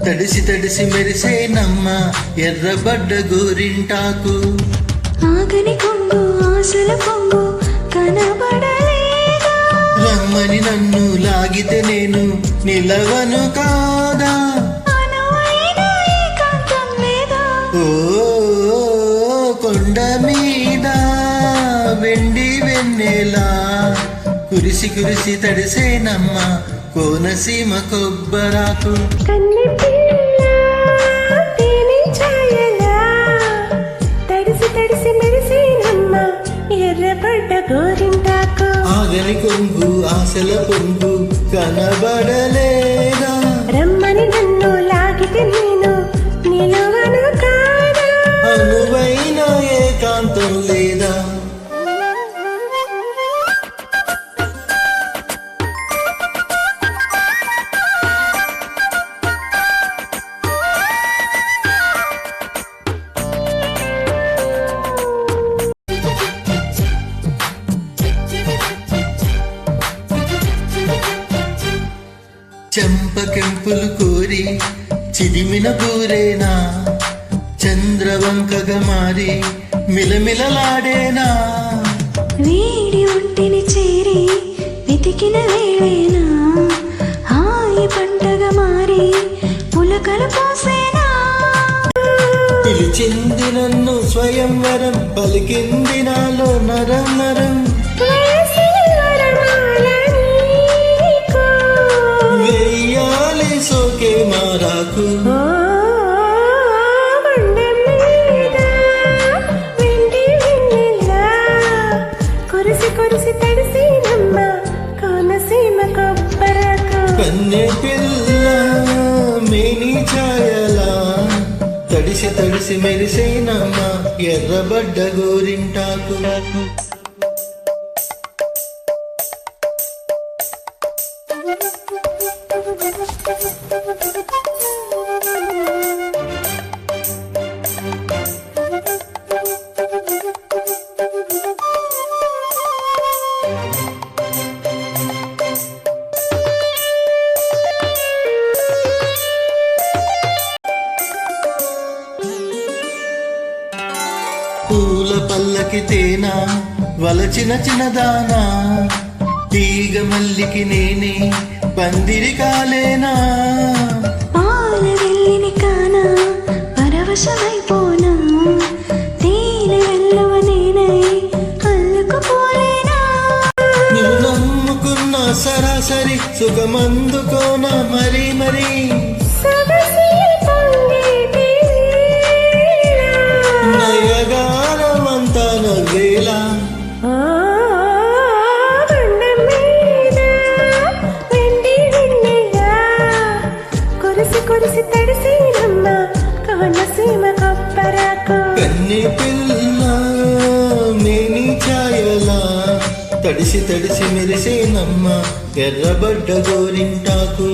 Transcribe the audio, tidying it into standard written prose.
తడిసి తడిసి మెరిసేనమ్మ ఎర్రబడ్డ గోరింటాకు. ఆగని కొంగు ఆశల పొంగు కనబడలేదా, రమ్మని నన్ను లాగితే నేను నిలవను కాదా, ఓ కొండ మీద వెండి వెన్నెలా కురిసి కురిసి తడిసేనమ్మ కోనసీమ కొబ్బరాకు. ఆగని కొంగు ఆశల పొంగు కనబడలేదా, రమ్మని నన్ను లాగితే నేను నిలవను కాదా, అనువైన ఏకాంతం లేదా. చెంపకెంపులు కోరి చిదిమిన పూరేనా, చంద్రవంకగా మారి మిలమిలలాడేనా, వేడి ఒంటిని చేరి వెతికిన వేళేనా, హాయి పంటగా మారి పులకలు పోసేనా, పిలిచింది నన్ను స్వయంవరం పలికింది నాలో నరం నరం, వెయ్యాలి సోకే మారాకు. కన్నె పిల్ల మేని ఛాయలా తడిసి తడిసి మెరిసేనమ్మ ఎర్రబడ్డ గోరింటాకు. పూల పల్లకి తేనా వలచిన చిన్నదానా, తీగ మల్లికి నేనే పందిరి కాలేనా, పాల వెళ్ళిని కానా పరవశమైపోనా, తేనె వెళ్ళవ నేనై అల్లుకుపోలేనా, నువ్వు నమ్ముకున్న సరాసరి సుఖమందుకోనా మరి మరి, నయగారమంతా నవ్వేలా, కన్నె పిల్ల మేని ఛాయలా తడిసి తడిసి మెరిసేనమ్మ ఎర్రబడ్డ గోరింటాకు.